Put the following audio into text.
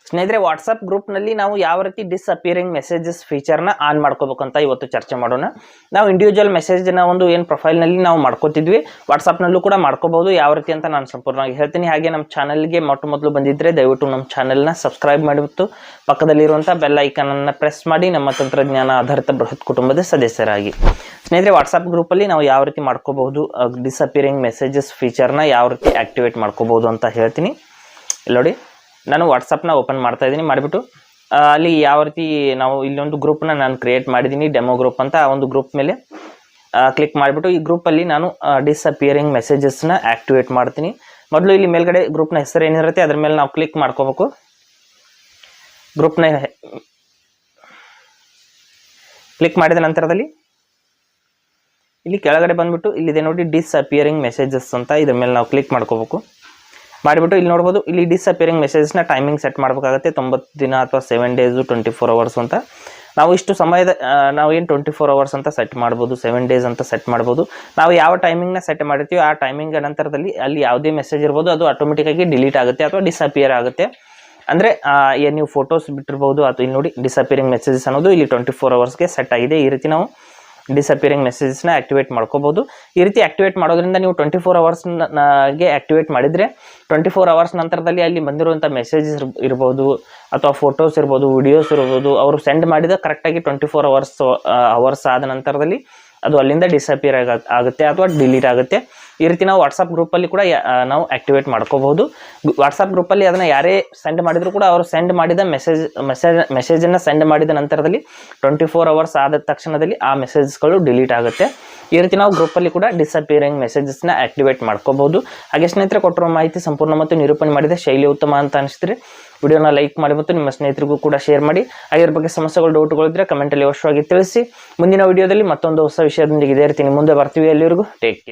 ಸ್ನೇಹಿತರೆ, ವಾಟ್ಸಪ್ ಗ್ರೂಪ್ನಲ್ಲಿ ನಾವು ಯಾವ ರೀತಿ ಡಿಸ್ಅಪಿಯರಿಂಗ್ ಮೆಸೇಜಸ್ ಫೀಚರ್ನ ಆನ್ ಮಾಡ್ಕೋಬೇಕಂತ ಇವತ್ತು ಚರ್ಚೆ ಮಾಡೋಣ. ನಾವು ಇಂಡಿವಿಜುವಲ್ ಮೆಸೇಜ್ನ ಒಂದು ಏನು ಪ್ರೊಫೈಲ್ನಲ್ಲಿ ನಾವು ಮಾಡ್ಕೋತಿದ್ವಿ, ವಾಟ್ಸಪ್ನಲ್ಲೂ ಕೂಡ ಮಾಡ್ಕೋಬಹುದು. ಯಾವ ರೀತಿ ಅಂತ ನಾನು ಸಂಪೂರ್ಣವಾಗಿ ಹೇಳ್ತೀನಿ. ಹಾಗೆ ನಮ್ಮ ಚಾನಲ್ಗೆ ಮೊದಲು ಬಂದಿದ್ದರೆ ದಯವಿಟ್ಟು ನಮ್ಮ ಚಾನಲ್ನ ಸಬ್ಸ್ಕ್ರೈಬ್ ಮಾಡಿಬಿಟ್ಟು ಪಕ್ಕದಲ್ಲಿರುವಂಥ ಬೆಲ್ ಐಕನನ್ನು ಪ್ರೆಸ್ ಮಾಡಿ ನಮ್ಮ ತಂತ್ರಜ್ಞಾನ ಆಧಾರಿತ ಬೃಹತ್ ಕುಟುಂಬದ ಸದಸ್ಯರಾಗಿ. ಸ್ನೇಹಿತರೆ, ವಾಟ್ಸಪ್ ಗ್ರೂಪಲ್ಲಿ ನಾವು ಯಾವ ರೀತಿ ಮಾಡ್ಕೋಬಹುದು, ಡಿಸ್ಅಪಿಯರಿಂಗ್ ಮೆಸೇಜಸ್ ಫೀಚರ್ನ ಯಾವ ರೀತಿ ಆಕ್ಟಿವೇಟ್ ಮಾಡ್ಕೋಬಹುದು ಅಂತ ಹೇಳ್ತೀನಿ. ಇಲ್ಲಿ ನೋಡಿ, ನಾನು ವಾಟ್ಸಪ್ನ ಓಪನ್ ಮಾಡ್ತಾ ಇದ್ದೀನಿ. ಮಾಡಿಬಿಟ್ಟು ಅಲ್ಲಿ ಯಾವ ರೀತಿ ನಾವು ಇಲ್ಲೊಂದು ಗ್ರೂಪ್ನ ನಾನು ಕ್ರಿಯೇಟ್ ಮಾಡಿದ್ದೀನಿ, ಡೆಮೋ ಗ್ರೂಪ್ ಅಂತ. ಆ ಒಂದು ಗ್ರೂಪ್ ಮೇಲೆ ಕ್ಲಿಕ್ ಮಾಡಿಬಿಟ್ಟು ಈ ಗ್ರೂಪಲ್ಲಿ ನಾನು ಡಿಸ್ಅಪಿಯರಿಂಗ್ ಮೆಸೇಜಸ್ನ ಆ್ಯಕ್ಟಿವೇಟ್ ಮಾಡ್ತೀನಿ. ಮೊದಲು ಇಲ್ಲಿ ಮೇಲ್ಗಡೆ ಗ್ರೂಪ್ನ ಹೆಸರು ಏನಿರುತ್ತೆ ಅದ್ರ ಮೇಲೆ ನಾವು ಕ್ಲಿಕ್ ಮಾಡ್ಕೋಬೇಕು. ಗ್ರೂಪ್ನ ಕ್ಲಿಕ್ ಮಾಡಿದ ನಂತರದಲ್ಲಿ ಇಲ್ಲಿ ಕೆಳಗಡೆ ಬಂದುಬಿಟ್ಟು ಇಲ್ಲಿದೆ ನೋಡಿ, ಡಿಸ್ಅಪಿಯರಿಂಗ್ ಮೆಸೇಜಸ್ ಅಂತ. ಇದ್ರ ಮೇಲೆ ನಾವು ಕ್ಲಿಕ್ ಮಾಡ್ಕೋಬೇಕು. ಮಾಡಿಬಿಟ್ಟು ಇಲ್ಲಿ ನೋಡ್ಬೋದು, ಇಲ್ಲಿ ಡಿಸ್ಅಪಿಯರಿಂಗ್ ಮೆಸೇಜ್ನ ಟೈಮಿಂಗ್ ಸೆಟ್ ಮಾಡಬೇಕಾಗುತ್ತೆ. 90 ದಿನ ಅಥವಾ 7 ಡೇಸು, 24 ಅವರ್ಸ್ ಅಂತ. ನಾವು ಇಷ್ಟು ಸಮಯದ ನಾವು ಏನು 24 ಅವರ್ಸ್ ಅಂತ ಸೆಟ್ ಮಾಡ್ಬೋದು, 7 ಡೇಸ್ ಅಂತ ಸೆಟ್ ಮಾಡ್ಬೋದು. ನಾವು ಯಾವ ಟೈಮಿಂಗ್ನ ಸೆಟ್ ಮಾಡಿರ್ತೀವಿ ಆ ಟೈಮಿಂಗ್ ನಂತರದಲ್ಲಿ ಅಲ್ಲಿ ಯಾವುದೇ ಮೆಸೇಜ್ ಇರ್ಬೋದು, ಅದು ಆಟೋಮೆಟಿಕ್ಕಾಗಿ ಡಿಲೀಟ್ ಆಗುತ್ತೆ ಅಥವಾ ಡಿಸ್ಅಪಿಯರ್ ಆಗುತ್ತೆ. ಅಂದರೆ ಏನು ನೀವು ಫೋಟೋಸ್ ಬಿಟ್ಟಿರ್ಬೋದು, ಅಥವಾ ಇಲ್ಲಿ ನೋಡಿ ಡಿಸ್ಅಪಿಯರಿಂಗ್ ಮೆಸೇಜಸ್ ಅನ್ನೋದು ಇಲ್ಲಿ 24 ಅವರ್ಸ್ಗೆ ಸೆಟ್ ಆಗಿದೆ. ಈ ರೀತಿ ನಾವು ಡಿಸ್ಅಪಿಯರಿಂಗ್ ಮೆಸೇಜಸ್ನ ಆಕ್ಟಿವೇಟ್ ಮಾಡ್ಕೋಬಹುದು. ಈ ರೀತಿ ಆಕ್ಟಿವೇಟ್ ಮಾಡೋದ್ರಿಂದ ನೀವು 24 ಅವರ್ಸ್ಗೆ ಆಕ್ಟಿವೇಟ್ ಮಾಡಿದರೆ 24 ಅವರ್ಸ್ ನಂತರದಲ್ಲಿ ಅಲ್ಲಿ ಬಂದಿರುವಂಥ ಮೆಸೇಜಸ್ ಇರ್ಬೋದು, ಅಥವಾ ಫೋಟೋಸ್ ಇರ್ಬೋದು, ವಿಡಿಯೋಸ್ ಇರ್ಬೋದು, ಅವರು ಸೆಂಡ್ ಮಾಡಿದ ಕರೆಕ್ಟಾಗಿ 24 ಅವರ್ಸ್ ಆದ ನಂತರದಲ್ಲಿ ಅದು ಅಲ್ಲಿಂದ ಡಿಸ್ಅಪಿಯರ್ ಆಗುತ್ತೆ ಅಥವಾ ಡಿಲೀಟ್ ಆಗುತ್ತೆ. ಈ ರೀತಿ ನಾವು ವಾಟ್ಸಪ್ ಗ್ರೂಪಲ್ಲಿ ಕೂಡ ನಾವು ಆಕ್ಟಿವೇಟ್ ಮಾಡ್ಕೋಬಹುದು. ವಾಟ್ಸಪ್ ಗ್ರೂಪಲ್ಲಿ ಅದನ್ನು ಯಾರೇ ಸೆಂಡ್ ಮಾಡಿದ್ರು ಕೂಡ ಅವರು ಸೆಂಡ್ ಮಾಡಿದ ಮೆಸೇಜನ್ನು ಸೆಂಡ್ ಮಾಡಿದ ನಂತರದಲ್ಲಿ 24 ಅವರ್ಸ್ ಆದ ತಕ್ಷಣದಲ್ಲಿ ಆ ಮೆಸೇಜ್ಗಳು ಡಿಲೀಟ್ ಆಗುತ್ತೆ. ಈ ರೀತಿ ನಾವು ಗ್ರೂಪಲ್ಲಿ ಕೂಡ ಡಿಸ್ಅಪಿಯರಿಂಗ್ ಮೆಸೇಜಸ್ನ ಆಕ್ಟಿವೇಟ್ ಮಾಡ್ಕೋಬಹುದು. ಹಾಗೆ ಸ್ನೇಹಿತರೆ, ಕೊಟ್ಟಿರೋ ಮಾಹಿತಿ ಸಂಪೂರ್ಣ ಮತ್ತು ನಿರೂಪಣೆ ಮಾಡಿದ ಶೈಲಿ ಉತ್ತಮ ಅಂತ ಅನಿಸಿದ್ರೆ ವಿಡಿಯೋನ ಲೈಕ್ ಮಾಡಿ ಮತ್ತು ನಿಮ್ಮ ಸ್ನೇಹಿತರಿಗೂ ಕೂಡ ಶೇರ್ ಮಾಡಿ. ಅದರ ಬಗ್ಗೆ ಸಮಸ್ಯೆಗಳು, ಡೌಟ್ಗಳಿದ್ರೆ ಕಮೆಂಟಲ್ಲಿ ಅವಶ್ಯವಾಗಿ ತಿಳಿಸಿ. ಮುಂದಿನ ವಿಡಿಯೋದಲ್ಲಿ ಮತ್ತೊಂದು ಹೊಸ ವಿಷಯದೊಂದಿಗೆ ಇದೇ ರೀತಿ ಮುಂದೆ ಬರ್ತೀವಿ. ಎಲ್ಲರಿಗೂ ಟೇಕ್ ಕೇರ್.